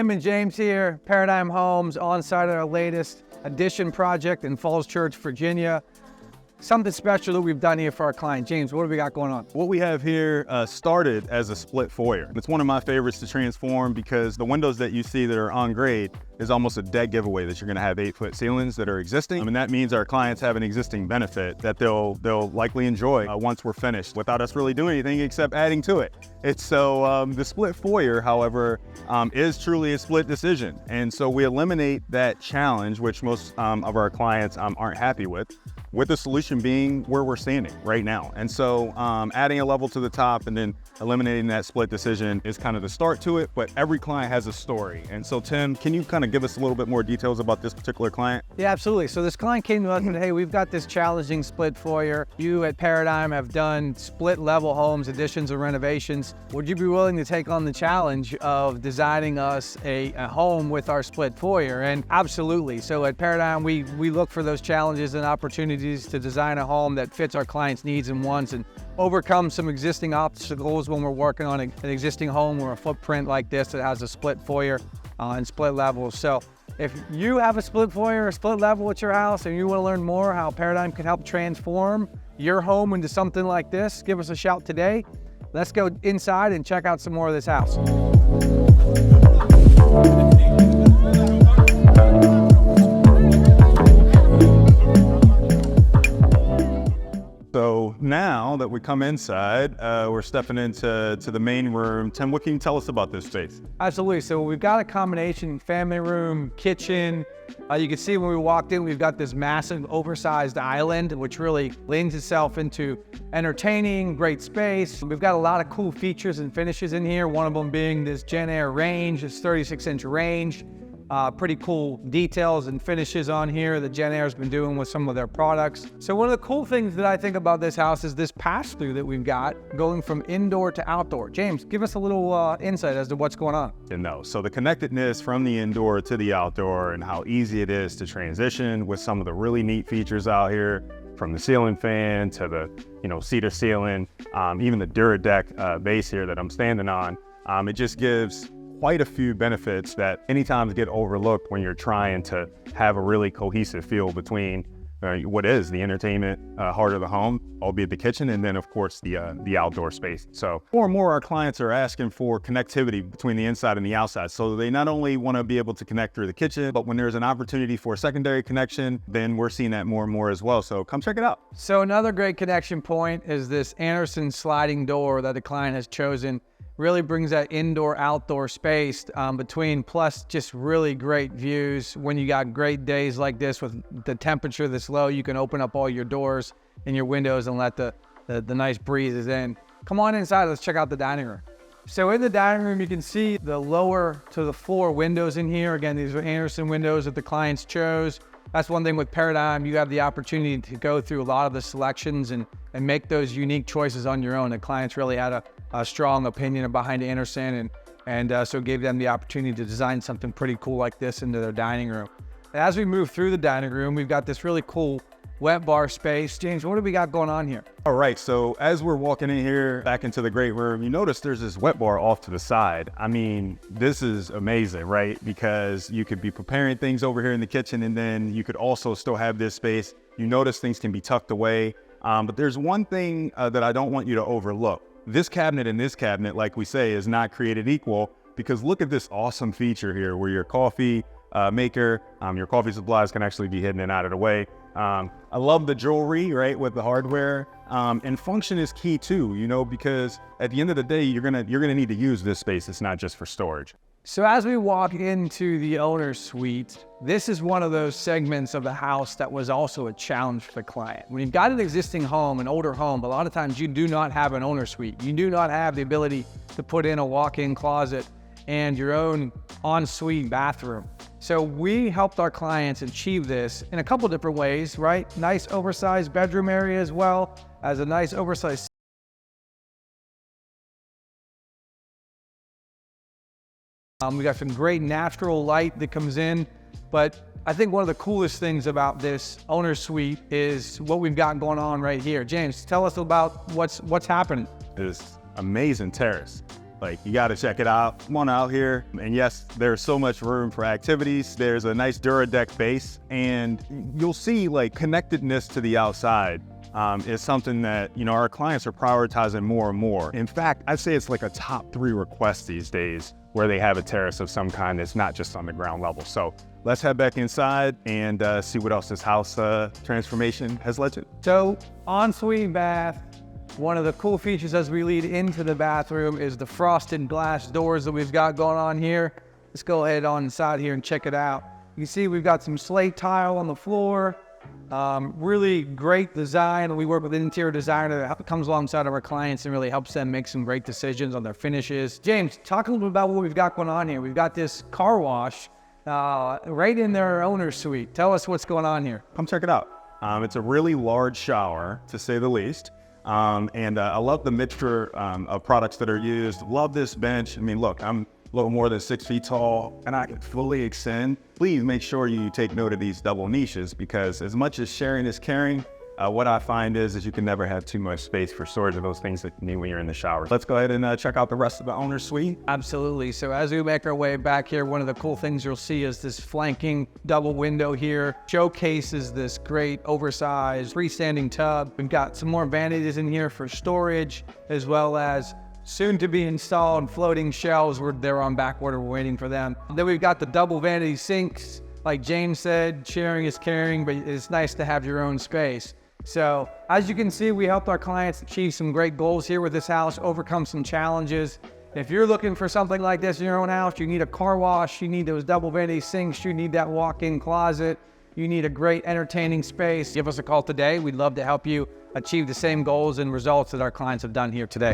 Tim and James here, Paradigm Homes, on site at our latest addition project in Falls Church, Virginia. Something special that we've done here for our client. James, what do we got going on? What we have here started as a split foyer. It's one of my favorites to transform because the windows that you see that are on grade is almost a dead giveaway that you're gonna have 8-foot ceilings that are existing. And that means our clients have an existing benefit that they'll likely enjoy once we're finished without us really doing anything except adding to it. The split foyer, however, is truly a split decision. And so we eliminate that challenge, which most of our clients aren't happy with the solution being where we're standing right now. And so adding a level to the top and then eliminating that split decision is kind of the start to it, but every client has a story. And so Tim, can you kind of give us a little bit more details about this particular client? Yeah, absolutely. So this client came to us and said, hey, we've got this challenging split foyer. You at Paradigm have done split level homes, additions and renovations. Would you be willing to take on the challenge of designing us a home with our split foyer? And absolutely. So at Paradigm, we look for those challenges and opportunities to design a home that fits our clients' needs and wants and overcome some existing obstacles when we're working on an existing home or a footprint like this that has a split foyer and split levels. So if you have a split foyer or split level at your house and you want to learn more how Paradigm can help transform your home into something like this, give us a shout today. Let's go inside and check out some more of this house. So now that we come inside, we're stepping into the main room. Tim, what can you tell us about this space? Absolutely. So we've got a combination family room, kitchen. You can see when we walked in, we've got this massive oversized island, which really lends itself into entertaining, great space. We've got a lot of cool features and finishes in here. One of them being this Gen Air range, this 36-inch range. Pretty cool details and finishes on here that Gen Air's been doing with some of their products. So one of the cool things that I think about this house is this pass-through that we've got going from indoor to outdoor. James, give us a little insight as to what's going on. So the connectedness from the indoor to the outdoor and how easy it is to transition with some of the really neat features out here, from the ceiling fan to the cedar ceiling, even the Duradeck base here that I'm standing on. It just gives quite a few benefits that anytime get overlooked when you're trying to have a really cohesive feel between what is the entertainment heart of the home, albeit the kitchen, and then of course the outdoor space. So more and more our clients are asking for connectivity between the inside and the outside. So they not only want to be able to connect through the kitchen, but when there's an opportunity for a secondary connection, then we're seeing that more and more as well. So come check it out. So another great connection point is this Anderson sliding door that the client has chosen. Really brings that indoor-outdoor space between, plus just really great views. When you got great days like this with the temperature this low, you can open up all your doors and your windows and let the nice breezes in. Come on inside, let's check out the dining room. So in the dining room, you can see the lower to the floor windows in here. Again, these are Anderson windows that the clients chose. That's one thing with Paradigm, you have the opportunity to go through a lot of the selections and make those unique choices on your own. The clients really had a strong opinion behind Anderson and so gave them the opportunity to design something pretty cool like this into their dining room. As we move through the dining room, we've got this really cool wet bar space. James, what do we got going on here? All right, so as we're walking in here back into the great room, you notice there's this wet bar off to the side. I mean, this is amazing, right? Because you could be preparing things over here in the kitchen and then you could also still have this space. You notice things can be tucked away, but there's one thing that I don't want you to overlook. This cabinet and this cabinet, like we say, is not created equal, because look at this awesome feature here where your coffee maker, your coffee supplies can actually be hidden and out of the way. I love the jewelry, right, with the hardware, and function is key too, because at the end of the day, you're gonna need to use this space. It's not just for storage. So as we walk into the owner's suite, this is one of those segments of the house that was also a challenge for the client. When you've got an existing home, an older home, a lot of times you do not have an owner's suite. You do not have the ability to put in a walk-in closet and your own ensuite bathroom. So we helped our clients achieve this in a couple different ways, right? Nice oversized bedroom area as well as a nice oversized we got some great natural light that comes in, but I think one of the coolest things about this owner's suite is what we've got going on right here. James, tell us about what's happening. This amazing terrace. Like, you got to check it out. Come on out here. And yes, there's so much room for activities. There's a nice Duradeck base, and you'll see like connectedness to the outside is something that, you know, our clients are prioritizing more and more. In fact, I'd say it's like a top 3 request these days where they have a terrace of some kind that's not just on the ground level. So let's head back inside and see what else this house transformation has led to. So, ensuite bath. One of the cool features as we lead into the bathroom is the frosted glass doors that we've got going on here. Let's go ahead on inside here and check it out. You can see we've got some slate tile on the floor. Really great design. We work with an interior designer that comes alongside of our clients and really helps them make some great decisions on their finishes. James, talk a little bit about what we've got going on here. We've got this car wash right in their owner's suite. Tell us what's going on here. Come check it out. It's a really large shower, to say the least. I love the mixture of products that are used. Love this bench. I mean, look, I'm a little more than 6 feet tall and I can fully extend. Please make sure you take note of these double niches, because as much as sharing is caring, what I find is you can never have too much space for storage of those things that you need when you're in the shower. Let's go ahead and check out the rest of the owner's suite. Absolutely. So as we make our way back here, one of the cool things you'll see is this flanking double window here. Showcases this great oversized freestanding tub. We've got some more vanities in here for storage, as well as soon to be installed floating shelves. They're on back order, we're waiting for them. Then we've got the double vanity sinks. Like James said, sharing is caring, but it's nice to have your own space. So as you can see, we helped our clients achieve some great goals here with this house, overcome some challenges. If you're looking for something like this in your own house, you need a car wash, you need those double vanity sinks, you need that walk-in closet, you need a great entertaining space, give us a call today. We'd love to help you achieve the same goals and results that our clients have done here today.